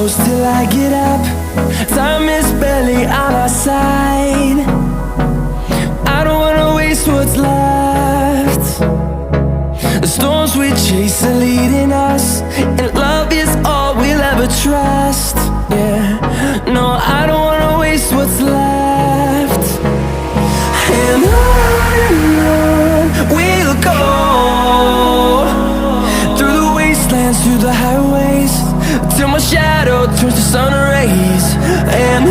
close till I get up. Time is barely on our side. I don't wanna waste what's left. The storms we chase are leading us, and love is all we'll ever trust. Yeah, no, I don't wanna waste what's left. And on we'll go, through the wastelands, through the highways, till my shadow turns to sun rays. And